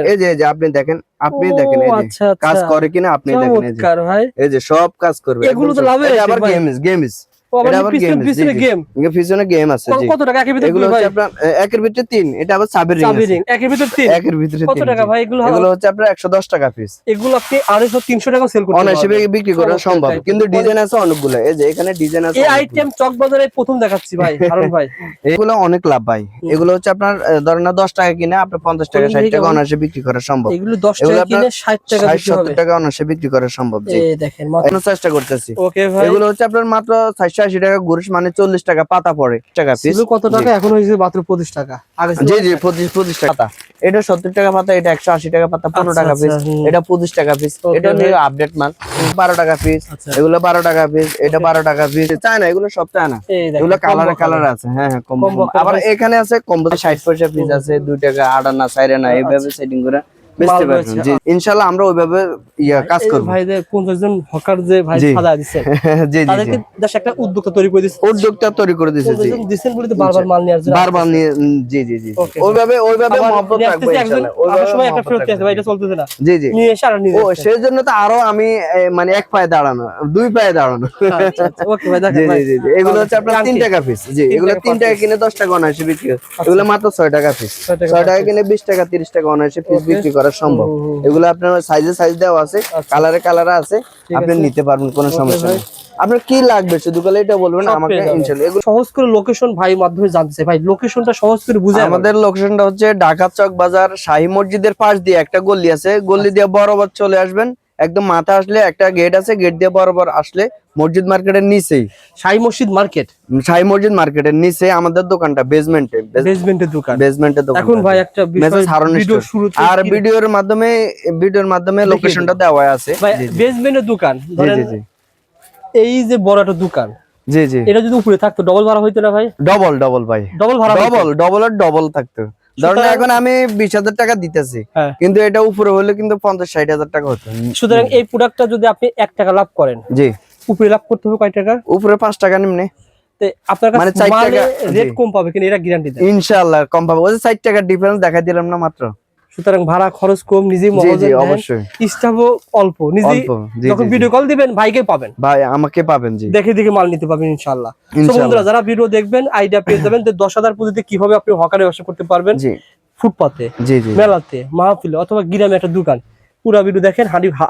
এই যে আপনি দেখেন, এই যে আচ্ছা কাজ আচ্ছা, করে কিনা আপনি দেখেন, চমৎকার ভাই। এই যে সব কাজ করবে এগুলো একদম তো সব। লাভের এটা আইটেম আবার ভাই। গেমস ও আবার এটা আবার পিছনে জি পিছনে জি গেম। পিছনে গেম আছে জি। কত টাকা একের ভিতর এগুলো দুই হচ্ছে ভাই? আপনার একের ভিতরে 3, এটা আবার সাবের রিং চাবি আছে। রিং একের ভিতর 3। একের ভিতরে কত 3 টাকা জি। ভাই এগুলো? এগুলো হচ্ছে আপনার 110 টাকা পিস। এগুলো আপনি 250 300 টাকা সেল করতে অনায়াসে পারবেন। বিক্রি করা সম্ভব, কিন্তু ডিজাইন আছে অনেকগুলো। এই যে এখানে ডিজাইন আছে এই অনেকগুলো। আইটেম চক বাজারে প্রথম দেখাচ্ছি ভাই হারুন ভাই। এগুলো অনেক লাভ ভাই। এগুলো হচ্ছে আপনার ধরেন না 10 টাকা কিনে আপনি 50 টাকা 60 টাকা অনায়াসে বিক্রি করা সম্ভব। এগুলো 10 এগুলো টাকা আপনার কিনে 60 টাকা 60 বিক্রি হবে। 70 টাকা অনায়াসে বিক্রি করা সম্ভব জি। এই দেখেন মাত্র। এখন চেষ্টা করতেছি। ওকে ভাই। এগুলো হচ্ছে আপনার মাত্র 60 টাকা গুরুশ, মানে 40 টাকা পাতা পড়ে টাকা পিস। ছিল কত টাকা, এখন হয়েছে মাত্র 25 টাকা। আগে ছিল জি জি 25 টাকা পাতা। এটা 70 টাকা পাতা, এটা 180 টাকা পাতা, 15 টাকা পিস। এটা 25 টাকা পিস। এটা নিউ আপডেট মাল, 12 টাকা পিস। এগুলো 12 টাকা পিস, এটা 12 টাকা পিস। চায় না, এগুলো সব চায় না। এগুলো কালার আছে। হ্যাঁ হ্যাঁ কম্বো। আবার এখানে আছে কম্বো 60 পয়সা পিস আছে, 2 টাকা 8 আনা 4 আনা এইভাবে সেটিং করে বেচতে পারবেন জি। ইনশাআল্লাহ আমরা ওইভাবে কাজ করব। ভাইদের 50 জন হকার যে ভাই সাদা দিচ্ছেন জি জি তাদেরকে জাস্ট একটা উদ্যোক্তা তৈরি করে দিচ্ছেন। উদ্যোক্তা তৈরি করে দিয়েছে জি। দিচ্ছেন বলে তো বারবার মাল নেওয়ার জন্য বারবার নিয়ে জি জি জি ওইভাবে মহব্বত রাখবো ইনশাআল্লাহ। আমার সময় একটা ফেরত আছে ভাই, এটা চলতেছে না। জি জি নিয়ে এসে আর নিয়ে ও সেই জন্য তো আরো আমি মানে এক পায়ে দাঁড়ানো, 2 পায়ে দাঁড়ানো। ওকে ভাই জি দেখেন ভাই। জি জি এগুলো হচ্ছে আপনার 3 টাকা পিস জি। এগুলো 3 টাকা কিনে 10 টাকা অনায়াসে বিক্রি হয়। এগুলো মাত্র 6 টাকা পিস। 6 টাকা কিনে 20 টাকা 30 টাকা অনায়াসে পিস বিক্রি করা সম্ভব। এগুলো আপনার সাইজ দেওয়া আছে, কালারে আছে, আপনি নিতে পারবেন, কোনো সমস্যা নেই। আপনার কি লাগবে শুধু বলে এটা বলবেন আমাকে ইনশাআল্লাহ। এগুলো সহজ করে লোকেশন ভাই মাধ্যমে জানতে ভাই, লোকেশনটা সহজ করে বুঝাই। আমাদের লোকেশনটা হচ্ছে ঢাকা চক বাজার, শাহী মসজিদের পাশ দিয়ে একটা গলি আছে, গলি দিয়ে বরাবর চলে আসবেন। একদম মাথা আসলে একটা গেট আছে, গেট দিয়ে বরাবর আসলে মসজিদ মার্কেটের নিচেই শাহী মসজিদ মার্কেট। শাহী মসজিদ মার্কেটের নিচে আমাদের দোকানটা, বেসমেন্টের দোকান। এখন ভাই একটা বিষয়, ভিডিও শুরুতে আর ভিডিওর মাধ্যমে লোকেশনটা দেওয়া আছে। বেসমেন্টের দোকান ধরেন, এই যে বড় একটা দোকান জি জি, এটা যদি উপরে থাকতো ডবল ভাড়া হইতো না ভাই? ডবল ভাই, ডবল ভাড়া, ডবল থাকতো। ধরেন এখন আমি 20,000 টাকা দিতেছি, কিন্তু এটা উপরে হলে কিন্তু 50-60,000 টাকা হতো। সুতরাং এই প্রোডাক্টটা যদি আপনি 1 টাকা লাভ করেন, জি উপরে লাভ করতে হবে কয় টাকা? উপরে 5 টাকা নিম্নে। আপনার কাছে মানে 4 টাকা রেট কম পাবে কিনা এটা গ্যারান্টি দেন ইনশাআল্লাহ। কম পাবো, ওই 4 টাকা ডিফারেন্স দেখাই দিলাম না মাত্র। সুতরাং ভাড়া খরচ কম, নিজেই মহজেন দেন, অবশ্যই স্টাফও অল্প, নিজেই যখন ভিডিও কল দিবেন ভাইকে পাবেন, ভাই আমাকে পাবেন জি। দেখে মাল নিতে পারবেন ইনশাআল্লাহ। তো বন্ধুরা যারা ভিডিও দেখবেন আইডিয়া পেয়ে যাবেন যে 10,000 পুঁজিতে কিভাবে আপনি হকারে ব্যবসা করতে পারবেন। জি ফুটপাতে, জি জি, মেলাতে, মাহফিলে অথবা গ্রামে একটা দোকান। পুরো ভিডিও দেখেন,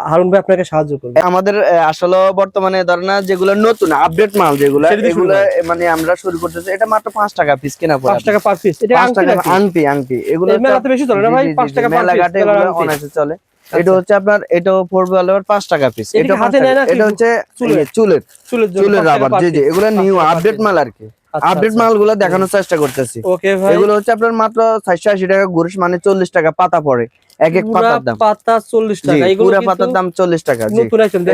হারুন ভাই আপনাকে সাহায্য করবে। আমাদের আসলে বর্তমানে ধরেন না যেগুলো নতুন আপডেট মাল যেগুলো, এগুলো মানে আমরা শুরু করতেছি, এটা মাত্র 5 টাকা পিস কেনা পড়ে। 5 টাকা পার পিস। এটা 5 টাকা আংটি। এগুলো মেলাতে বেশি চলে না ভাই? 5 টাকা পার পিস মেলাঘাটে এগুলো অনেক চলে। এটা হচ্ছে আপনার, এটাও পড়বে হলো 5 টাকা পিস। এটা হচ্ছে চুলের রাবার জি জি। এগুলো নিউ আপডেট মাল আর কি। আপডেট মালগুলো দেখানোর চেষ্টা করতেছি। এগুলো হচ্ছে আপনার মাত্র 60-80 টাকা গুরুশ, মানে 40 টাকা পাতা পড়ে। এক পাতার দাম 40 টাকা। এগুলো পুরো পাতার দাম 40 টাকা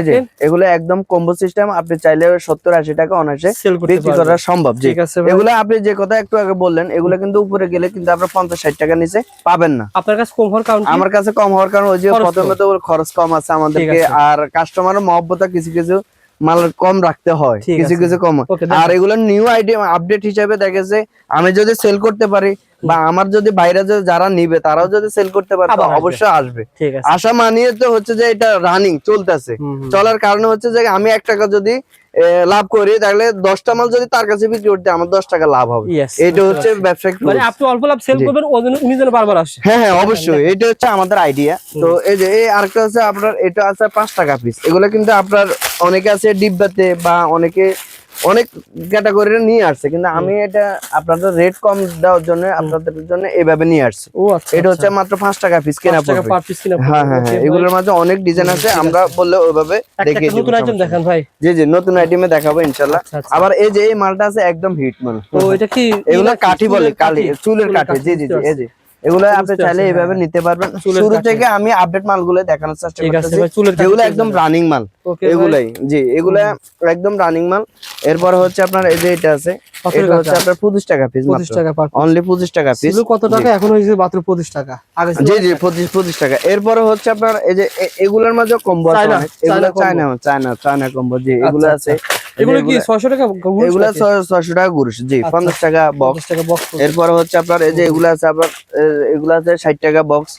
জি। এগুলো একদম কম্বো সিস্টেম, আপনি চাইলে 70-80 টাকা অনায়াসে বিক্রি করা সম্ভব জি। এগুলো আপনি যে কথা একটু আগে বললেন, এগুলো কিন্তু উপরে গেলে কিন্তু আপনার 50-60 টাকা নিচে পাবেন না। আপনার কাছে কম হওয়ার কারণ? আমার কাছে কম হওয়ার কারণ ওই যে প্রথমে তো খরচ কম আছে আমাদেরকে, আর কাস্টমারের মহব্বত কিছু মাল কম রাখতে হয়, কিছু কম। আর এগুলো নিউ আইটেম আপডেট হিসেবে দেখেছে, আমি যদি সেল করতে পারি বা আমার যদি বাইরে যারা নিবে তারাও যদি সেল করতে পারে অবশ্যই আসবে। আশা মানিয়ে তো হচ্ছে যে এটা রানিং চলতেছে, চলার কারণে হচ্ছে যে আমি 1 টাকা যদি লাভ করি, তাহলে 10টা মাল যদি তার কাছে বিক্রি করতে আমার 10 টাকা লাভ হবে। এটা হচ্ছে ব্যবসায়িক রুল। মানে আপনি অল্প লাভ সেল করবেন, উনি যেন বারবার আসে। হ্যাঁ অবশ্যই, এটা হচ্ছে আমাদের আইডিয়া। তো এই যে আরেকটা হচ্ছে আপনার, এটা আছে 5 টাকা পিস। এগুলো কিন্তু আপনার অনেকে আছে ডিব্বাতে বা অনেক ক্যাটাগরি নিয়ে আসছে, কিন্তু আমি এটা আপনাদের রেট কম দেওয়ার জন্য আপনাদের জন্য এইভাবে নিয়ে আসছি। এটা হচ্ছে মাত্র 5 টাকা পিস কেনা পড়বে। হ্যাঁ হ্যাঁ হ্যাঁ, এগুলোর মাঝে অনেক ডিজাইন আছে, আমরা বললে ওইভাবে দেখিয়ে দেব। নতুন আইটেম দেখান ভাই। জি জি, নতুন আইটেমে দেখাবো ইনশাআল্লাহ। আবার এই যে এই মালটা আছে একদম হিট মাল। তো এটা কি এগুলো কাঠি বলে, চুলের কাঠি জি জি জি। এই যে এগুলো আপনি চাইলে এইভাবে নিতে পারবেন। শুরু থেকে আমি আপডেট মালগুলো দেখানোর চেষ্টা করতেছি, যেগুলো একদম রানিং মাল। এগুলাই জি, এগুলো একদম রানিং মাল। এরপর হচ্ছে আপনার এই যে এটা আছে, এটা হচ্ছে আপনার 25 টাকা পিস, অনলি 25 টাকা পিস। কত টাকা এখন হয়েছে? মাত্র 25 টাকা। জি জি 25 টাকা। এরপর হচ্ছে আপনার এই যে এগুলোর মাঝে কম্বো আছে অনেক, এগুলো চায়না কম্বো জি, এগুলো আছে এগুলো কি 600 টাকা গুরুশ? এগুলা 600 টাকা গুরুশ, জি। 50 টাকা বক্স। এরপরে হচ্ছে আপনার এই যে এগুলা আছে আপনার, এগুলা আছে 60 টাকা বক্স।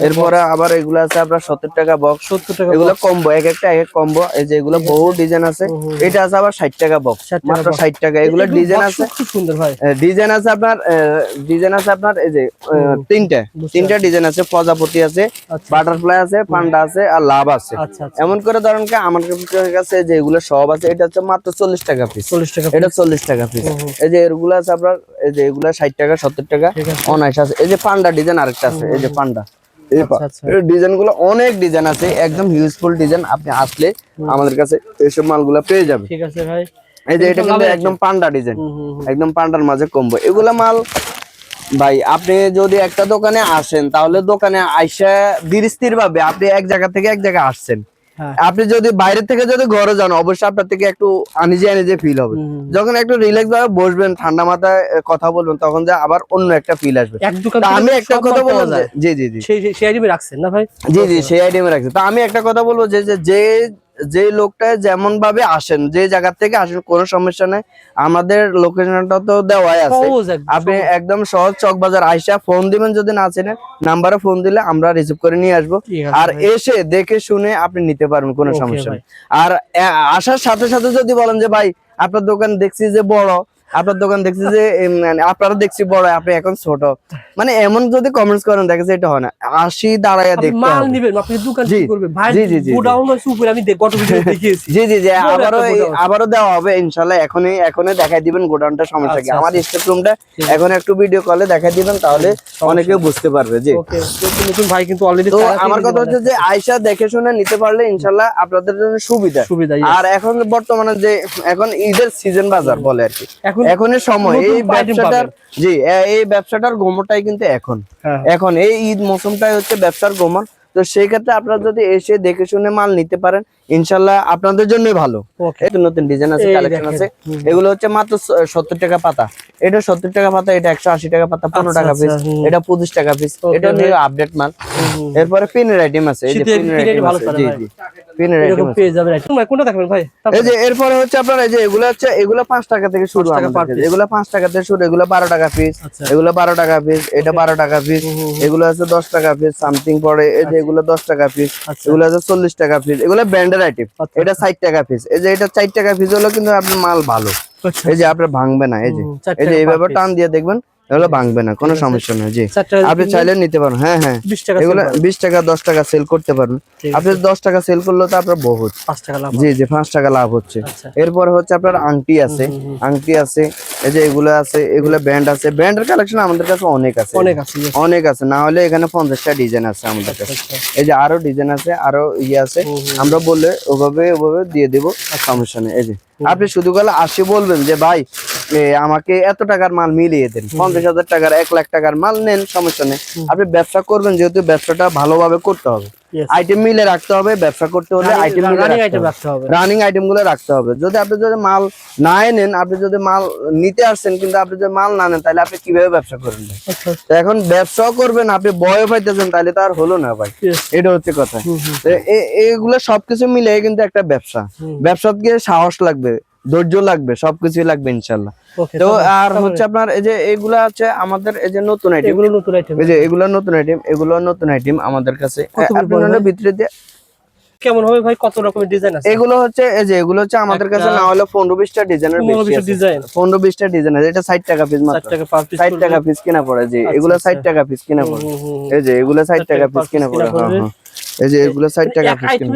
এরপরে আবার এগুলা আছে আপনার 70 টাকা বক্স। 70 টাকা এগুলা কম্বো, এক একটা এক এক কম্বো। এই যে এগুলা বহু ডিজাইন আছে। এটা আছে আবার 60 টাকা বক্স, মাত্র 60 টাকা। এগুলা ডিজাইন আছে, খুব সুন্দর ভাই। ডিজাইন আছে আপনার, ডিজাইন আছে আপনার এই যে তিনটা ডিজাইন আছে। প্রজাপতি আছে, বাটারফ্লাই আছে, পান্ডা আছে, আর লাভ আছে। এমন করে ধরেন কি আমার কাছে যে এগুলো সব আছে। এটা হচ্ছে মাত্র 40 টাকা পিস। 40 টাকা, এটা 40 টাকা পিস। এই যে এগুলো আছে আপনার, এই যে এগুলা 60 টাকা 70 টাকা অনায়াস আছে। এই যে পান্ডা ডিজাইন আরেকটা আছে, এই যে পান্ডা। এই ডিজাইন গুলো অনেক ডিজাইন আছে, একদম ইউজফুল ডিজাইন। আপনি আসলে আমাদের কাছে এইসব মালগুলো পেয়ে যাবেন। ঠিক আছে ভাই। এই যে এটা কিন্তু একদম পান্ডা ডিজাইন, একদম পান্ডার মাঝে কম্বো। এগুলা মাল ভাই আপনি যদি একটা দোকানে আসেন, তাহলে দোকানে আইসা ধীর ভাবে আপনি এক জায়গা থেকে এক জায়গায় আসছেন। আপনি যদি বাইরে থেকে যদি ঘরে যান, অবশ্যই আপনার থেকে একটু আনিজে ফিল হবে। যখন একটু রিল্যাক্স ভাবে বসবেন, ঠান্ডা মাথায় কথা বলবেন, তখন যে আবার অন্য একটা ফিল আসবে। আমি একটা কথা বলবো, জি জি জি সেই আইটেমে রাখছেন না ভাই? জি জি সেই আইটেমে রাখছি। তো আমি একটা কথা বলবো যে লোকটা যেমন ভাবে আসেন, যে জায়গা থেকে আসেন, কোনো সমস্যা নাই। আমাদের লোকেশনটা তো দেওয়াই আছে, আপনি একদম সহজ চকবাজার আইসা ফোন দিবেন। যদি না চেনেন, নাম্বারে ফোন দিলে আমরা রিসিভ করে নিয়ে আসবো। আর এসে দেখে শুনে আপনি নিতে পারবেন, কোনো সমস্যা নেই। আর আসার সাথে সাথে যদি বলেন যে ভাই আপনার দোকান দেখছি যে বড়, আপনার দোকান দেখছি যে আপনারা দেখছি বড়, আপনি এখন ছোট, মানে এমন যদি কমেন্টস করেন, দেখেছে এটা হয় না। আসি দাঁড়ায় দেখতে মাল নিবেন, আপনি দোকান কি করবে ভাই? গোডাউন আছে উপরে, আমি গত ভিডিও দেখিয়েছি। জি জি জি আবারও দেওয়া হবে ইনশাআল্লাহ। এখনই দেখাই দিবেন গোডাউনটা, সমস্যা কি? আমার স্টেট রুমটা এখন একটু ভিডিও কলে দেখাই দিবেন, তাহলে অনেকে বুঝতে পারবে। জি ওকে, নতুন ভাই কিন্তু অলরেডি। তো আমার কথা হচ্ছে যে আয়শা দেখে শুনে নিতে পারলে ইনশাআল্লাহ আপনাদের জন্য সুবিধা। আর এখন বর্তমানে যে এখন ঈদের সিজন বাজার বলে আর কি, এখনের সময় এই ব্যবসাটার, জি এই ব্যবসাটার গোমরটাই কিন্তু এখন এই ঈদ মৌসুমটাই হচ্ছে ব্যবসার গোমর। তো সেই ক্ষেত্রে আপনারা যদি এসে দেখে শুনে মাল নিতে পারেন, ইনশাআল্লাহ আপনাদের জন্যই ভালো। এই নতুন ডিজাইন আছে, কালেকশন আছে। এগুলো হচ্ছে মাত্র 70 টাকা পাতা। এটা 70 টাকা পাতা, এটা 180 টাকা পাতা, 15 টাকা পিস, এটা 25 টাকা পিস। এটা নিউ আপডেট মাল। এরপরে পিনের আইটেম আছে, এই যে পিনের আইটেম আছে, জি জি পিনের আইটেম পেয়ে যাবেন। কোনটা দেখবেন ভাই? এই যে এরপরে হচ্ছে আপনার এই যে এগুলো 5 টাকা থেকে শুরু, এগুলো 5 টাকা থেকে শুরু, এগুলো 12 টাকা পিস, এগুলো 12 টাকা পিস, এটা 12 টাকা পিস, এগুলো আছে 10 টাকা পিস সামথিং পড়ে। এই যে এগুলো 10 টাকা পিস, এগুলো আছে 40 টাকা পিস, এগুলো ব্র্যান্ডের আইটেম। এটা 60 টাকা পিস। এই যে এটা 4 টাকা পিস হলো, কিন্তু আপনার মাল ভালো। এই যে আপনার ভাঙবে না, এই যে এইভাবে টান দিয়ে দেখবেন, এগুলো ভাঙবে না, কোনো সমস্যা নেই। জি আপনি চাইলে নিতে পারেন। হ্যাঁ হ্যাঁ, এগুলো 20 টাকা 10 টাকা সেল করতে পারবেন। আপনি 10 টাকা সেল করলে তো আপনার বহুত, 5 টাকা লাভ। জি জি 5 টাকা লাভ হচ্ছে। এরপরে হচ্ছে আপনার আংটি আছে, এই যে এগুলো আছে, এগুলো ব্যান্ড আছে। ব্যান্ডের কালেকশন আমাদের কাছে অনেক আছে, না হলে এখানে 50টা ডিজাইন আছে আমাদের কাছে। এই যে আরো ডিজাইন আছে, আরো আছে, আমরা বললে ওভাবে দিয়ে দেবো, সমস্যা নেই। এই যে আপনি শুধু গেলে আসি বলবেন যে ভাই আমাকে এত টাকার মাল মিলিয়ে দেন, 50,000 টাকার 1 লাখ টাকার মাল নেন, সমস্যা নেই। আপনি ব্যবসা করবেন, যেহেতু ব্যবসাটা ভালোভাবে করতে হবে, আইটেম মিলে রাখতে হবে। ব্যবসা করতে হলে আইটেম মিলে রাখতে হবে, রানিং আইটেম গুলো রাখতে হবে। যদি আপনি মাল না নেন, আপনি যদি মাল নিতে আসছেন কিন্তু আপনি যদি মাল না নেন, তাহলে আপনি কিভাবে ব্যবসা করবেন? তো এখন ব্যবসাও করবেন, আপনি ভয় পাইতেছেন, তাহলে তো আর হলো না ভাই। এটা হচ্ছে কথা। এগুলো সবকিছু মিলে কিন্তু একটা ব্যবসাতে সাহস লাগবে, ধৈর্য লাগবে, সবকিছুই লাগবে ইনশাল্লাহ। তো আর হচ্ছে আপনার এই যে এগুলা আছে আমাদের, এই যে নতুন আইটেম, এই যে এগুলো নতুন আইটেম আমাদের কাছে। আপনাদের ভিতরে দিয়ে কেমন হবে ভাই? কত রকমের ডিজাইন আছে? এগুলো হচ্ছে এই যে এগুলো হচ্ছে আমাদের কাছে না হলে 15-20টা ডিজাইনের বেশি আছে। 15-20টা ডিজাইন আছে। এটা 60 টাকা পিস, মাত্র 60 টাকা পিস কিনা পড়ে। যে এগুলো 60 টাকা পিস কিনা পড়ে। এই যে এগুলো 60 টাকা পিস কিনা পড়ে। হ্যাঁ এই যে এগুলো 60 টাকা পিস কিনা।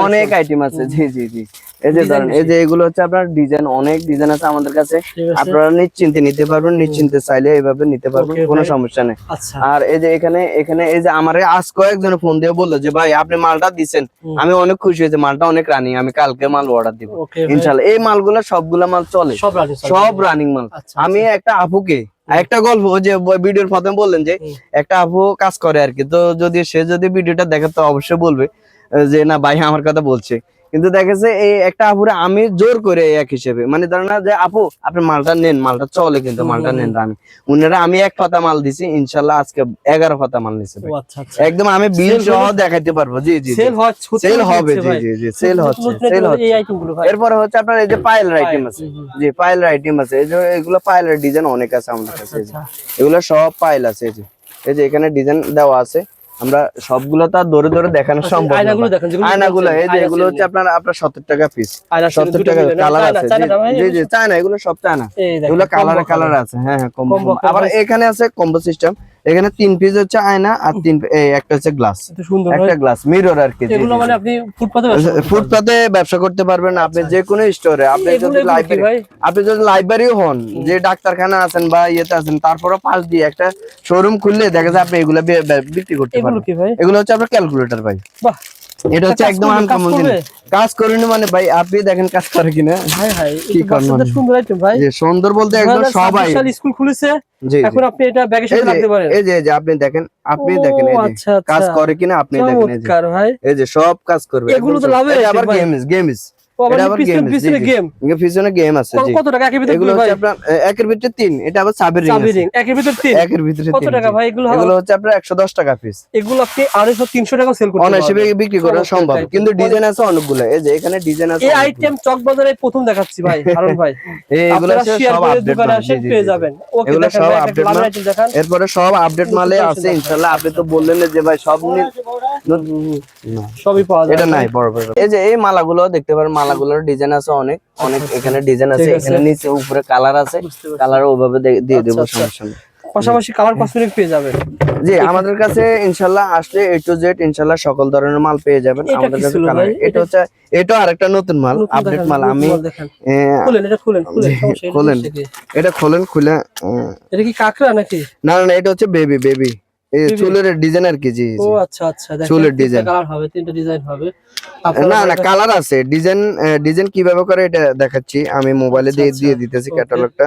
অনেক আইটেম আছে। জি জি জি এই যে ধরেন, এই যে এগুলো হচ্ছে আপনার ডিজাইন, অনেক ডিজাইন আছে আমাদের কাছে। আপনারা নিশ্চিন্তে নিতে পারবেন, নিশ্চিন্তে চাইলে এইভাবে নিতে পারবেন, কোনো সমস্যা নেই। আর এই যে এখানে এই যে আমারে আজ কয়েকজন ফোন দিয়ে বললো যে ভাই আপনি মালটা দিচ্ছেন, আমি অনেক খুশি হয়েছি, মালটা অনেক রানিং, আমি কালকে মাল অর্ডার দিব ইনশাআল্লাহ। এই মালগুলা সবগুলা মাল চলে, সব রানিং মাল। আমি একটা আপুকে একটা গল্প, যে ভিডিওর প্রথমে বললেন যে একটা আপু কাজ করে আর কি, তো যদি ভিডিওটা দেখে তো অবশ্যই বলবে যে না ভাই আমার কথা বলছে। কিন্তু দেখেছে এই একটা আপুরে আমি জোর করে এক হিসেবে মানে ধরেন না যে আপু আপনি মালটা নেন, মালটা চলে কিন্তু মালটা নেন, আমি উনারা আমি এক পাতা মাল দিছি, ইনশাল্লাহ আজকে 11 পাতা মাল নিছে ভাই। একদম আমি বিল সহ দেখাইতে পারবো। জি জি সেল হবে, জি জি জি সেল হচ্ছে, সেল হচ্ছে। এরপরে হচ্ছে আপনার এই যে পাইলের আইটেম আছে, জি পাইলের আইটেম আছে, এই যে এগুলো পাইলের ডিজাইন অনেক আছে আমাদের কাছে, এগুলো সব পাইল আছে। এই যে এখানে ডিজাইন দেওয়া আছে, আমরা সবগুলো তো আর ধরে ধরে দেখানো সম্ভব না। আয়নাগুলো এই যে এগুলো হচ্ছে আপনার 70 টাকা পিস, 70 টাকা কালার আছে। জি জি চায়না, এগুলো সব চায়না, এগুলো কালার আছে। হ্যাঁ হ্যাঁ কম্বো। আবার এখানে আছে কম্বো সিস্টেম, এখানে 3 পিস হচ্ছে আয়না আর একটা হচ্ছে গ্লাস, একটা গ্লাস মিরর আর কি। এগুলো মানে আপনি ফুটপাতে ব্যবসা করতে পারবেন আপনি, যে কোনো স্টোরে। আপনি যদি লাইব্রেরিও হন, যে ডাক্তারখানা আছেন বা ইয়েতে আছেন, তারপরে পাশ দিয়ে একটা শোরুম খুললে দেখা যায় আপনি এগুলো বিক্রি করতে পারবেন। এগুলো হচ্ছে আপনার ক্যালকুলেটর ভাই। বাহ, এটা হচ্ছে একদম আনকমন জিনিস। কাজ করেনি মানে ভাই আপনি দেখেন কাজ করে কিনা। কি করবেন, সুন্দর আইটেম ভাই। যে সুন্দর বলতে একদম সবাই স্কুল খুলেছে, এখন আপনি এটা ব্যাগের সাথে রাখতে পারেন। এই যে আপনি দেখেন, এই যে কাজ করে কিনা আপনি দেখেন। এই যে সব কাজ করবে, এগুলো তো লাভে। আবার গেমস পিছনে গেম আছে। কত টাকা একের ভিতরে? এগুলো হচ্ছে আপনার একের ভিতরে 3, এটা আবার চাবির রিং। একের ভিতরে 3, একের ভিতরে কত টাকা ভাই এগুলো? এগুলো হচ্ছে আপনার 110 টাকা পিস। এগুলো আপনি 250-300 টাকা সেল করতে পারবেন, অনায়াসে বিক্রি করা সম্ভব। কিন্তু ডিজাইন আছে অনেকগুলো, এই যে এখানে ডিজাইন আছে। এই আইটেম চকবাজারে প্রথম দেখাচ্ছি ভাই হারুন ভাই। এগুলো সব আপডেট পেয়ে যাবেন। ওকে দেখেন ভাই, একটা লাভের আইটেম দেখান। এরপরে সব আপডেট মালে আছে ইনশাআল্লাহ। আপনি তো বললেন যে ভাই সব সবই পাওয়া যায়, এটা নাই বড় বড়। এই যে এই মালাগুলো দেখতে পারেন, মালাগুলোর ডিজাইন আছে অনেক অনেক। এখানে ডিজাইন আছে, এখানে নিচে উপরে কালার আছে, কালার ওভাবে দিয়ে দেব, সমস্যা নেই। পাশাপাশি কালার কসমেটিক পেয়ে যাবেন। জি আমাদের কাছে ইনশাআল্লাহ আসলে A to Z ইনশাআল্লাহ সকল ধরনের মাল পেয়ে যাবেন আমাদের কাছে। কালার এটা হচ্ছে, এটা আরেকটা নতুন মাল, আপডেট মাল। আমি খুলেন, এটা খুলেন, খুলেন, এটা খুলেন, খুলে। এটা কি কাকড়া নাকি? না না, এটা হচ্ছে বেবি এই চুলের ডিজাইন আর কি। জি ও আচ্ছা আচ্ছা, দেখেন চুলের ডিজাইন কালার হবে, 3টা ডিজাইন হবে। না না কালার আছে, ডিজাইন কিভাবে করে এটা দেখাচ্ছি আমি, মোবাইলে দিয়ে দিতেছি ক্যাটালগটা।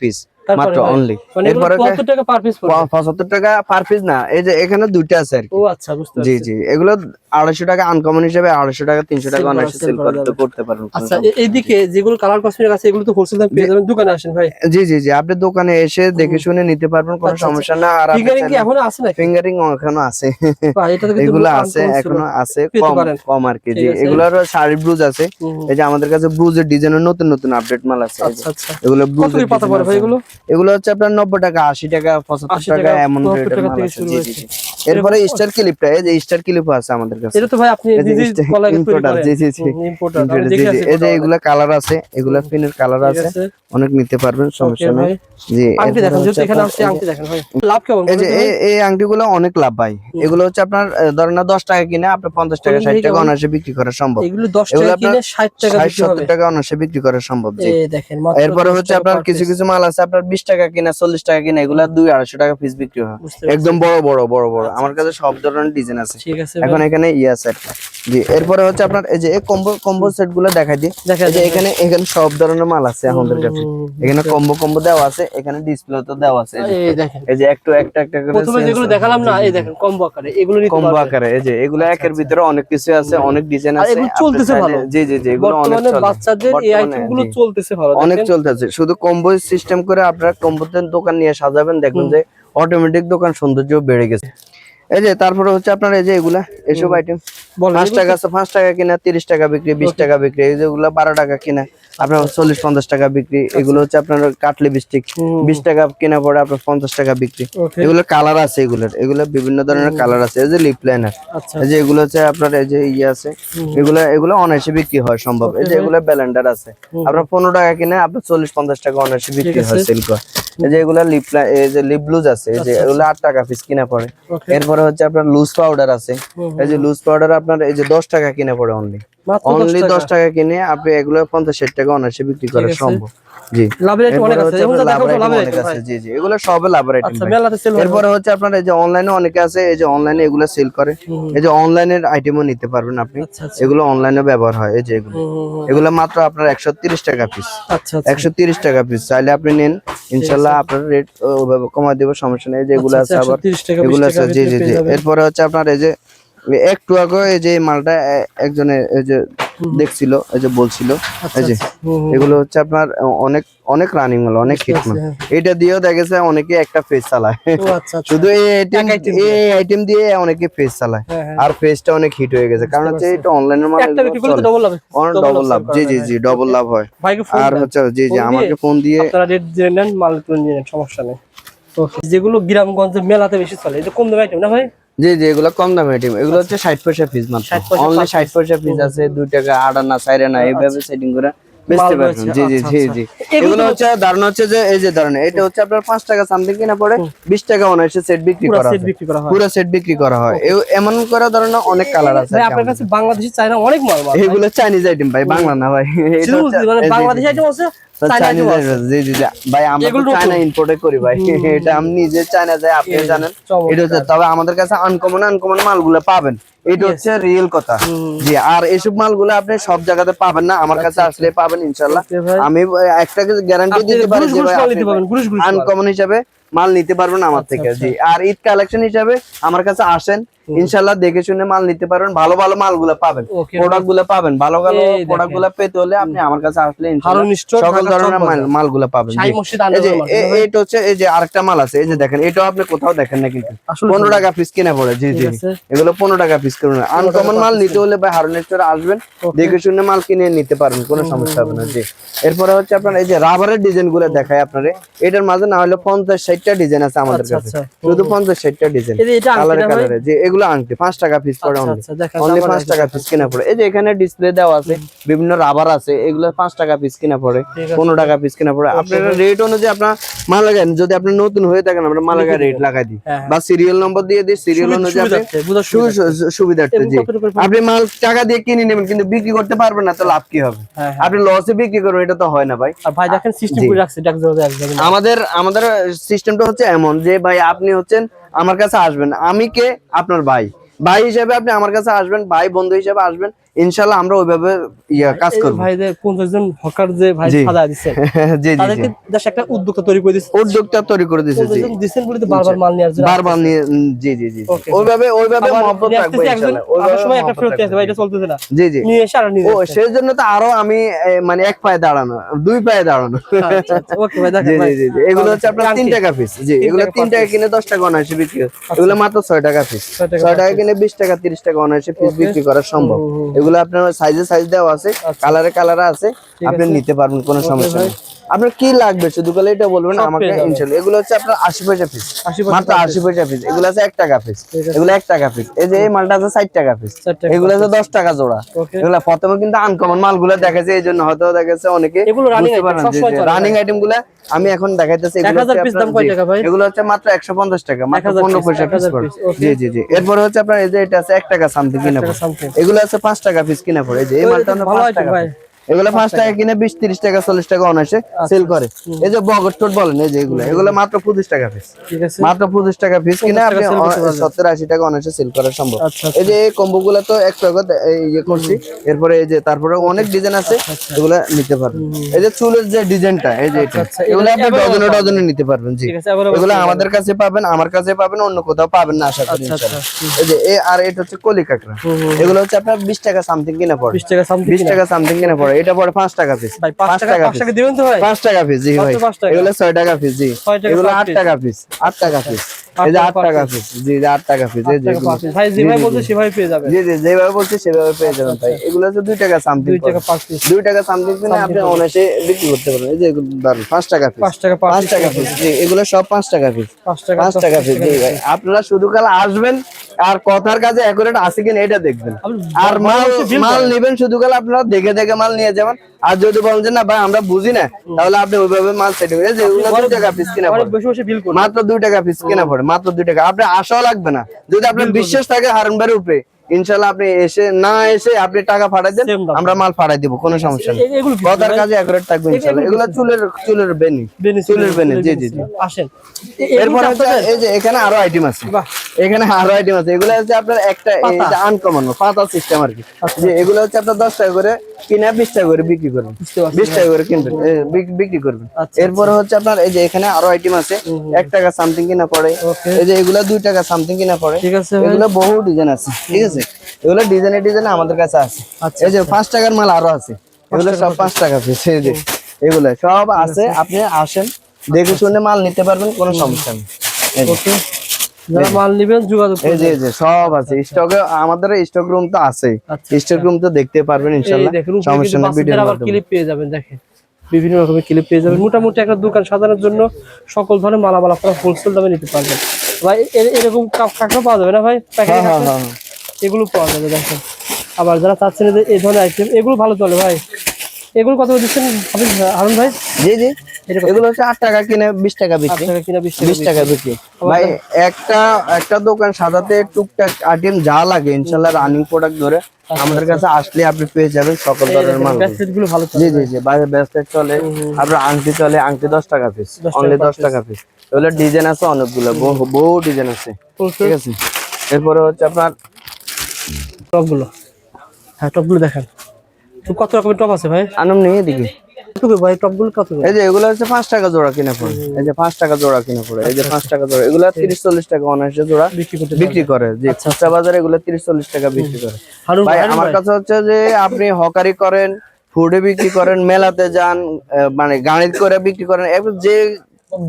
পিস মাত্র অনলি। এরপরে 75 টাকা পার পিস পড়বে। 75 টাকা পার পিস না, এই যে এখানে দুইটা আছে আর কি। ও আচ্ছা, বুঝতে পারছি। জি জি এগুলো 250 টাকা আনকমন হিসেবে, 250 টাকা 300 টাকা অনায়াসে সেল করতে পারেন। আচ্ছা এইদিকে যেগুলো কালার কসমেটিক আছে এগুলো তো হোলসেল দামে পেয়ে যাবেন, দোকানে আসেন ভাই। জি জি জি আপনি দোকানে এসে দেখে শুনে নিতে পারবেন, কোনো সমস্যা না। আর ফিঙ্গারিং কি এখনো আছে নাকি? ফিঙ্গারিং এখনো আছে ভাই, এটা তো কিন্তু এগুলো আছে, এখনো আছে, কম আর কি। জি এগুলোর শাড়ি ব্লুজ আছে। এই যে আমাদের কাছে ব্লুজের ডিজাইনের নতুন নতুন আপডেট মাল আছে। আচ্ছা আচ্ছা, এগুলো ব্লুজের পাতা পড়ে ভাই এগুলো? এগুলো হচ্ছে আপনার 90 টাকা, 80 টাকা, 75 টাকা এমন রেটের মাল আছে। জি জি। এরপরে স্টার ক্লিপটা, এই যে স্টার ক্লিপও আছে আমাদের কাছে। এটা তো ভাই আপনি নিজে গলায় তৈরি করেন? জি জি জি ইম্পোর্টার। আমি দেখে আছি, এই যে এগুলা কালার আছে, এগুলা পিনের কালার আছে, অনেক নিতে পারবেন, সমস্যা নেই। জি আংটি দেখেন, যদি এখানে আসছে আংটি দেখেন ভাই, লাভ কেমন? এই যে এই আংটিগুলো অনেক লাভ ভাই। এগুলো হচ্ছে আপনার ধরেন না 10 টাকা কিনে আপনি 50 টাকা 60 টাকা অনায়াসে বিক্রি করা সম্ভব। এগুলো 10 টাকা কিনে 60 টাকা বিক্রি হবে, 70 টাকা অনায়াসে বিক্রি করা সম্ভব। জি এই দেখেন। এরপরে হচ্ছে আপনার কিছু কিছু মাল আছে আপনার 20 টাকা কিনা 40 টাকা কিনা, এগুলা 200-250 টাকা পিস বিক্রি হয়, একদম বড় বড়। আমার কাছে সব ধরনের ডিজাইন আছে। ঠিক আছে, এখন এখানে আছে। জি এরপরে হচ্ছে আপনার এই যে কম্বো সেট গুলো দেখাই দিই। এই যে এখানে সব ধরনের মাল আছে আমাদের কাছে। এখানে কম্বো দেওয়া আছে, এখানে ডিসপ্লে তো দেওয়া আছে। এই দেখেন, এই যে একটা করে প্রথমে যেগুলো দেখালাম না, এই দেখেন কম্বো আকারে, এগুলো নিতে পারবেন। কম্বো আকারে এই যে এগুলো একের ভিতরে অনেক কিছু আছে, অনেক ডিজাইন আছে। এগুলো চলতেছে ভালো। জি জি জি এগুলো অনেক চলে, বাচ্চাদের এই আইটেমগুলো চলতেছে ভালো, অনেক চলতেছে। শুধু কম্বো সিস্টেম করে আপনারা কম্বোতে দোকান নিয়ে সাজাবেন, দেখবেন যে অটোমেটিক দোকান সৌন্দর্য বেড়ে গেছে। এই যে তারপরে হচ্ছে আপনার এই যে এগুলা এসব আইটেম 5 টাকা আছে, 5 টাকা কিনা 30 টাকা বিক্রি, 20 টাকা বিক্রি। এই যেগুলা 12 টাকা কিনা আপনার 40-50 টাকা বিক্রি। এগুলো হচ্ছে আপনার কাটলি লিপস্টিক 20 টাকা কিনা পড়ে আপনার 50 টাকা বিক্রি। এগুলো কালার আছে, এগুলো বিভিন্ন ধরনের কালার আছে। এই যে লিপ লাইনার, এই যে এগুলো হচ্ছে আপনার এই যে আছে, এগুলো অনায়াসে বিক্রি হয় সম্ভব। এই যে এগুলো ব্লেন্ডার আছে, আপনার 15 টাকা কিনা আপনার 40-50 টাকা অনায়াসে বিক্রি হয়, সেল করে। এই যে এগুলা এই যে লিপ ব্লুজ আছে, এই যে এগুলো 8 টাকা পিস কিনা পড়ে। এরপরে হচ্ছে আপনার লুজ পাউডার আছে, এই যে লুজ পাউডার আপনার এই যে 10 টাকা কিনা পড়ে, অনলি 10 টাকা কিনে আপনি এগুলো 50-60 টাকা অনায়াসে বিক্রি করা সম্ভব। জি লাভের আইটেম অনেক আছে, যেমন দেখাবো লাভের আইটেম আছে। জি জি এগুলো সব লাভের আইটেম। আচ্ছা, মেলাতে সেল হয়। এরপরে হচ্ছে আপনার এই যে অনলাইনে অনেকে আছে, এই যে অনলাইনে এগুলো সেল করে। এই যে অনলাইনের আইটেমও নিতে পারবেন আপনি, এগুলো অনলাইনে ব্যবহার হয়। এই যে এগুলো মাত্র আপনার 130 টাকা পিস। আচ্ছা 130 টাকা পিস, চাইলে আপনি নেন, ইনশাআল্লাহ আপনার রেট কমায় দেব, সমস্যা নেই। এই যে এগুলো আছে, আবার এগুলো আছে। জি জি জি এরপরে হচ্ছে আপনার এই যে একটু আগে এই যে মালটা একজনের এই যে দেখছিল, এই যে বলছিল এই যে এগুলো হচ্ছে আপনার অনেক অনেক রানিং মাল, অনেক হিট মাল। এটা দিয়েও দেখেছে অনেকে একটা ফেস চালায়, শুধু এই আইটেম দিয়ে অনেকে ফেস চালায়, আর ফেসটা অনেক হিট হয়ে গেছে। কারণ হচ্ছে এটা অনলাইনের মাল, ডবল লাভ। জি জি জি, ডবল লাভ হয়। আর হচ্ছে জি জি, আমাকে ফোন দিয়ে আপনারা রেট জেনে নেন, মাল কিনে নেন, সমস্যা নেই। তো যেগুলো গ্রামগঞ্জে মেলাতে বেশি চলে, এটা কম দামে আইটেম না ভাই? জি জি, এগুলো কম দামে আইটেম। এগুলো হচ্ছে 60 পয়সা পিস মাত্র, অনলি 60 পয়সা পিস আছে। 2 টাকা 8 আনা 4 আনা এইভাবে সেটিং করে বেচতে পারবেন। জি জি জি জি, এগুলো হচ্ছে ধারণা হচ্ছে যে এই যে ধরেন এটা হচ্ছে আপনার 5 টাকা সামথিং কিনা পড়ে, 20 টাকা অনায়াসে সেট বিক্রি করা হয়, পুরো সেট বিক্রি করা হয়। এমন করে ধরেন অনেক কালার আছে ভাই। আপনার কাছে বাংলাদেশি চায়না অনেক মাল, এগুলো চাইনিজ আইটেম ভাই, বাংলা না ভাই। এটা হচ্ছে মানে বাংলাদেশি আইটেম আছে, জি জি জি ভাই, আমরা চায়না ইম্পোর্ট করি ভাই। এটা আমি নিজে চায়না যাই, আপনি জানেন। এটা হচ্ছে, তবে আমাদের কাছে আনকমন মালগুলো পাবেন, এটা হচ্ছে রিয়েল কথা। জি, আর এইসব মালগুলো আপনি সব জায়গাতে পাবেন না, আমার কাছে আসলে পাবেন ইনশাআল্লাহ। আমি একটা গ্যারান্টি দিতে পারি যে ভাই আনকমন হিসাবে মাল নিতে পারবেন আমার থেকে। জি, আর ঈদ কালেকশন হিসাবে আমার কাছে আসেন, ইনশাআল্লাহ দেখে শুনে মাল নিতে পারবেন, ভালো ভালো মালগুলো পাবেন, প্রোডাক্ট গুলো পাবেন। ভালো ভালো প্রোডাক্ট গুলো পেতে হলে আপনি আমার কাছে আসলে ইনশাআল্লাহ সকল ধরনের মালগুলো পাবেন। এই যে এটা হচ্ছে, এই যে আরেকটা মাল আছে, এই যে দেখেন, এটাও আপনি কোথাও দেখেন না, কিন্তু 15 টাকা পিস কিনা পড়ে। জি জি, এগুলো 15 টাকা পিস করুন। আনকমন মাল নিতে হলে ভাই হারুন স্টোরে আসবেন, দেখে শুনে মাল কিনে নিতে পারবেন, কোনো সমস্যা হবে না। জি, এরপরে হচ্ছে আপনার এই যে রাবারের ডিজাইন গুলো দেখায় আপনারে। এটার মাঝে না হলে 50-60টা ডিজাইন আছে আমাদের কাছে, শুধু 50-60টা ডিজাইন কালারে কালারে। যে এগুলো আংটি 5 টাকা পিস পড়ে, অনলি 5 টাকা পিস কিনা পড়ে। এই যে এখানে ডিসপ্লে দেওয়া আছে, বিভিন্ন রাবার আছে, এগুলো 5 টাকা পিস কিনা পড়ে, 15 টাকা পিস কিনা পড়ে। আপনারা রেট অনুযায়ী আপনার মাল লাগান, যদি আপনি নতুন হয়ে থাকেন আমরা মাল লাগা রেট লাগাই দিই, বা সিরিয়াল নম্বর দিয়ে দিই, সিরিয়াল অনুযায়ী আপনি সুবিধার্থে। জি, আপনি মাল টাকা দিয়ে কিনে নেবেন কিন্তু বিক্রি করতে পারবেন না, তো লাভ কি হবে? আপনি লসে বিক্রি করবেন, এটা তো হয় না ভাই। ভাই দেখেন সিস্টেম করে রাখছে, আমাদের সিস্টেমটা হচ্ছে এমন যে ভাই আপনি হচ্ছেন আমার কাছে আসবেন, আমি কে? আপনার ভাই হিসেবে আপনি আমার কাছে আসবেন, ভাই বন্ধু হিসেবে আসবেন, ইনশাআল্লাহ আমরা ওইভাবে কাজ করব। ভাইদের 50 জন হকার যে ভাই সাজা দিচ্ছেন, জি জি, তাদেরকে দেশ একটা উদ্যোক্তা তৈরি করে দিয়েছে, জি দিবেন বলে তো বারবার মাল নিয়ে আসবে, বারবার নিয়ে। জি জি জি, ওইভাবে মহব্বত রাখবো ইনশাআল্লাহ। ওইভাবে সময় একটা ফেরত আসবে ভাই, এটা চলতেছে না। জি জি, নিয়ে এসে আর নিয়ে ও সেই জন্য তো আরো আমি মানে এক পায়ে দাঁড়ানো, 2 পায়ে দাঁড়ানো। ওকে ভাই, দেখেন ভাই, জি জি, এগুলো হচ্ছে আপনার 3 টাকা পিস। জি, এগুলো 3 টাকা কিনে 10 টাকা অনায়াসে বিক্রি হয়। এগুলো মাত্র 6 টাকা পিস, 6 টাকা কিনে 20 টাকা 30 টাকা অনায়াসে পিস বিক্রি করা সম্ভব। এগুলো আপনার সাইজ দেওয়া আছে, কালারে আছে, আপনি নিতে পারবেন, কোনো সমস্যা নেই। আপনার কি লাগবে শুধু বলে এটা বলবেন আমাকে, ইনশাআল্লাহ। এগুলো হচ্ছে আপনার 80 পয়সা পিস, মাত্র 80 পয়সা পিস। এগুলো আছে 1 টাকা পিস, এগুলো 1 টাকা পিস। এই যে এই মালটা আছে 60 টাকা পিস, এগুলো আছে 10 টাকা জোড়া। এগুলো প্রথমে কিন্তু আনকমন মালগুলো দেখাচ্ছে, এই জন্য হয়তো দেখাচ্ছে অনেকে বুঝতে পারেন যে রানিং আইটেম গুলা আমি এখন দেখাইতেছি। এগুলো হচ্ছে মাত্র 150 টাকা, মাত্র 15 পয়সা পিস পড়ে। জি জি জি, এরপরে হচ্ছে আপনার এই যে এটা আছে 1 টাকা সামথিং কিনা পড়ে, এগুলো আছে 5 টাকা পিস কিনা পড়ে। এই যে এই মালটা 5 টাকা, এগুলো 5 টাকা কিনে 20-30 টাকা 40 টাকা অনায়াসে সেল করে। এই যে বগর টোট বলেন, এই যে এগুলো মাত্র 25 টাকা পিস, মাত্র 25 টাকা পিস কিনে আপনি 70-80 টাকা অনায়াসে সেল করা সম্ভব। এই যে এই কম্বো গুলা তো 1 টাকা ইয়ে করছি। এরপরে এই যে তারপরে অনেক ডিজাইন আছে, এগুলা নিতে পারবেন। এই যে চুলের যে ডিজাইনটা, এই যে এটা, এগুলো আপনি ডজনে নিতে পারবেন। জি, এগুলো আমাদের কাছে পাবেন, আমার কাছে পাবেন, অন্য কোথাও পাবেন না আশা করি ইনশাআল্লাহ। এই যে আর এটা হচ্ছে কলি কাঁকড়া, এগুলো হচ্ছে আপনার 20 টাকা সামথিং কিনা পড়ে, 20 টাকা সামথিং কিনা পড়ে। এটা পড়ে 5 টাকা পিস, 5 টাকা দিবেন তো ভাই, 5 টাকা পিস। জি ভাই, এগুলো 6 টাকা পিস। জি, এগুলো 8 টাকা পিস, 8 টাকা পিস। এই যে 8 টাকা পিস, জি 8 টাকা পিস। এই যে ভাই যেভাবে বলছে সেভাবে পেয়ে যাবেন। জি জি, যেভাবে বলছে সেভাবে পেয়ে যাবেন ভাই। এগুলো হচ্ছে 2 টাকা সামথিং, 2 টাকা 5 পিস, 2 টাকা সামথিং কিনে আপনি অনায়াসে বিক্রি করতে পারবেন। এই যে দারুন 5 টাকা পিস, 5 টাকা পিস। জি, এগুলো সব 5 টাকা পিস, 5 টাকা পিস। জি ভাই, আপনারা শুধু কাল আসবেন আর কথার কাজে একুরেট আছে কিনা এটা দেখবেন, আর মাল নেবেন শুধু কাল আপনারা দেখে দেখে মাল নিয়ে যাবেন। আর যদি বলেন যে না ভাই আমরা বুঝি না, তাহলে আপনি ওইভাবে মাল সেট করে, যে 2 টাকা পিস কিনা পড়ে, মাত্র 2 টাকা পিস কিনা পড়ে, মাত্র 2 টাকা। আপনি আশাও লাগবে না, যদি আপনার বিশ্বাস থাকে হারুন ভাইয়ের উপরে, ইনশাআল্লাহ আপনি এসে আপনি টাকা পাঠাই দেন, আমরা মাল পাঠাই দিব, কোনো সমস্যা নেই। কথার কাজে একুরেট থাকবে ইনশাআল্লাহ। এগুলো চুলের বেনি। জি জি জি, আসেন। এরপর এই যে এখানে আরো আইটেম আছে, এগুলো হচ্ছে আপনার একটা আনকমন পাতা সিস্টেম আর কি। যে এগুলো হচ্ছে আপনার 10 টাকা করে কিনে 20 টাকা করে বিক্রি করবেন, 20 টাকা করে কিনবেন, বিক্রি করবেন। এরপরে হচ্ছে আপনার এই যে এখানে আরো আইটেম আছে, 1 টাকা সামথিং কিনা পড়ে। এই যে এগুলা 2 টাকা সামথিং কিনা পড়ে। এগুলো বহু ডিজাইন আছে, ঠিক আছে। এগুলো ডিজাইনে আমাদের কাছে আছে। আচ্ছা, এই যে 5 টাকার মাল আরো আছে, এগুলো সব 5 টাকা পিস। এই যে এগুলো সব আছে, আপনি আসেন দেখে শুনে মাল নিতে পারবেন, কোনো সমস্যা নেই। এই যে, ওকে, যারা মাল নেবেন যোগাযোগ এই যে এই যে সব আছে স্টকে, আমাদের স্টক রুম তো আছে, আচ্ছা, স্টক রুম তো দেখতে পারবেন ইনশাআল্লাহ, সমস্যা নেই। ভিডিও আবার ক্লিপ পেয়ে যাবেন, দেখেন বিভিন্ন রকমের ক্লিপ পেয়ে যাবেন। মোটামুটি একটা দোকান সাজানোর জন্য সকল ধরনের মালামাল আপনারা হোলসেল দামে নিতে পারবেন ভাই। এরকম কাঁকড়া পাওয়া যাবে না ভাই? হ্যাঁ হ্যাঁ হ্যাঁ, এগুলো পাওয়া যাবে, দেখেন। আবার যারা চাচ্ছেন যে এই ধরনের আইটেম, এগুলো ভালো চলে ভাই। এগুলো কত দিচ্ছেন হারুন ভাই? জি জি, এগুলো হচ্ছে 8 টাকা কিনে 20 টাকা বিক্রি, 8 টাকা কিনা 20 টাকা বিক্রি ভাই। একটা দোকান সাজাতে টুকটাক আইটেম যা লাগে ইনশাআল্লাহ রানিং প্রোডাক্ট ধরে আমাদের কাছে আসলে আপনি পেয়ে যাবেন সকল ধরনের মাল। গুলো ভালো চলে। জি জি জি, বাইরে ব্রেসলেট চলে, আপনার আংটি চলে, আংটি 10 টাকা পিস, অনলি 10 টাকা পিস। এগুলো ডিজাইন আছে অনেকগুলো, বহু ডিজাইন আছে, ঠিক আছে। এরপরে হচ্ছে আপনার টপগুলো, হ্যাঁ টপগুলো দেখেন তো কত রকমের টপ আছে ভাই? আনম নিয়ে দিকে কত ভাই টপগুলো কত? এই যে এগুলো হচ্ছে 5 টাকা জোড়া কিনে পড়ে, এই যে 5 টাকা জোড়া কিনে পড়ে, এই যে 5 টাকা জোড়া। এগুলো 30-40 টাকা অনায়াসে জোড়া বিক্রি করে, যে খুচরা বাজারে এগুলো 30-40 টাকা বিক্রি করে ভাই। আমার কাছে হচ্ছে যে আপনি হকারি করেন, ফুডে বিক্রি করেন, মেলাতে যান, মানে গাড়ি করে বিক্রি করেন,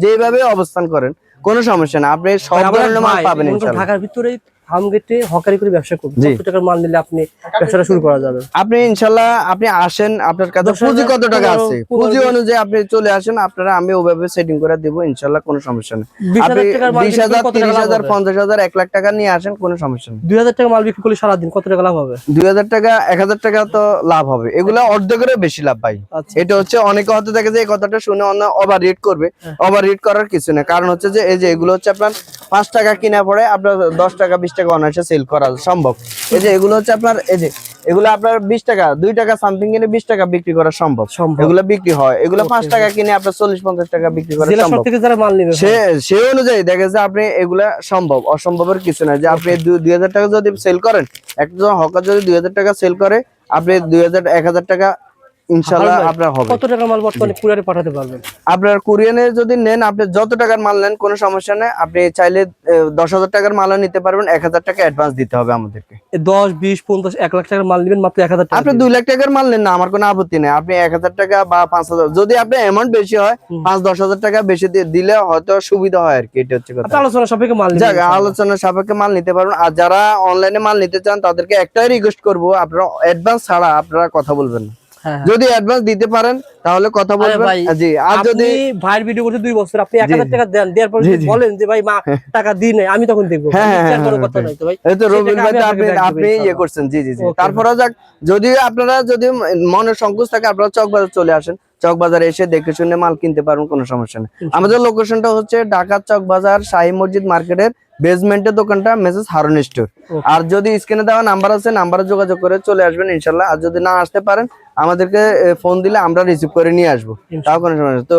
যেভাবে অবস্থান করেন কোনো সমস্যা না, আপনি সব ধরনের মাল পাবেন ইনশাআল্লাহ। ঢাকার ভিতরে ফার্ম গেটে হকারি করে ব্যবসা করবেন, কত টাকার মাল নিলে আপনি ব্যবসাটা শুরু করা যাবে? আপনি ইনশাআল্লাহ আপনি আসেন, আপনার কাছে পুঁজি কত টাকা আছে পুঁজি অনুযায়ী আপনি চলে আসেন, আপনারা আমি ওভাবে সেটিং করে দেব ইনশাআল্লাহ, কোনো সমস্যা নেই। আপনি 20,000 30,000 50,000 1 লাখ টাকা নিয়ে আসেন, কোনো সমস্যা নেই। 2000 টাকা মাল বিক্রি করলে সারাদিন কত টাকা লাভ হবে? 2000 টাকা 1000 টাকা তো লাভ হবে, এগুলা অর্ধেকেরও বেশি লাভ ভাই। এটা হচ্ছে অনেকে হতে থাকে যে এই কথাটা শুনে অন্য ওভার রেট করবে, ওভার রেট করার কিছু না। কারণ হচ্ছে যে এই যে এগুলো হচ্ছে আপনার 5 টাকা কিনা পড়ে আপনার 10 টাকা 20 টাকা অনায়াসে সেল করা সম্ভব। এই যে এগুলো হচ্ছে আপনার, এই যে এগুলো আপনার 20 টাকা 2 টাকা সামথিং কিনে 20 টাকা বিক্রি করা সম্ভব, এগুলো বিক্রি হয়। এগুলো 5 টাকা কিনে আপনার 40-50 টাকা বিক্রি করা সম্ভব। যারা মাল নেবে সে অনুযায়ী দেখে যে আপনি এগুলা সম্ভব, অসম্ভবের কিছু না। যে আপনি 2000 টাকা যদি সেল করেন, একজন হকার যদি 2000 টাকা সেল করে, আপনি 1000 টাকা ইনশাআল্লাহ আপনার হবে। কত টাকা মাল বর্তমানে কুরিয়ারে পাঠাতে পারবেন? আপনার কুরিয়ারে যদি নেন, আপনি যত টাকার মাল নেন কোনো সমস্যা নেই, আপনি চাইলে 10,000 টাকার মালও নিতে পারবেন, 1000 টাকা অ্যাডভান্স দিতে হবে আমাদেরকে। 10 20 50 1 লাখ টাকার মাল নেবেন মাত্র 1000 টাকা। আপনি 2 লাখ টাকার মাল নেন না, আমার কোনো আপত্তি নেই। আপনি 1000 টাকা বা 5,000, যদি আপনার অ্যামাউন্ট বেশি হয় 5-10 হাজার টাকা বেশি দিলে হয়তো সুবিধা হয় আর কি, এটা হচ্ছে কথা। আলোচনা সাপেক্ষে মাল নেবেন, আলোচনা সাপেক্ষে মাল নিতে পারবেন। আর যারা অনলাইনে মাল নিতে চান তাদেরকে একটাই রিকোয়েস্ট করবো, আপনারা অ্যাডভান্স ছাড়া আপনারা কথা বলবেন না। যদি অ্যাডভান্স দিতে পারেন তাহলে কথা বলবেন। জি, আর যদি ভাইয়ের ভিডিও করতে 2 বছর আপনি 1000 টাকা দেন, দেওয়ার পর যদি বলেন যে ভাই মা টাকা দিই নাই, আমি তখন দেখবো। কোনো কথা নাই তো ভাই, এই তো রবিউল ভাই তো আপনি ইয়ে করছেন। জি জি জি, তারপরে যাক, যদি আপনারা যদি মনে সংকোচ থাকে আপনারা চকবাজার চলে আসেন, চকবাজারে এসে দেখে শুনে মাল কিনতে পারবেন, কোনো সমস্যা নেই। আমাদের লোকেশনটা হচ্ছে ঢাকা চকবাজার শাহী মসজিদ মার্কেটের বেসমেন্টের দোকানটা মেসেজ হারুন স্টোর। আর যদি স্ক্রিনে দেওয়া নাম্বার আছে, নাম্বারে যোগাযোগ করে চলে আসবেন ইনশাআল্লাহ। আর যদি না আসতে পারেন আমাদেরকে ফোন দিলে আমরা রিসিভ করে নিয়ে আসবো, তাও কোনো সমস্যা নেই। তো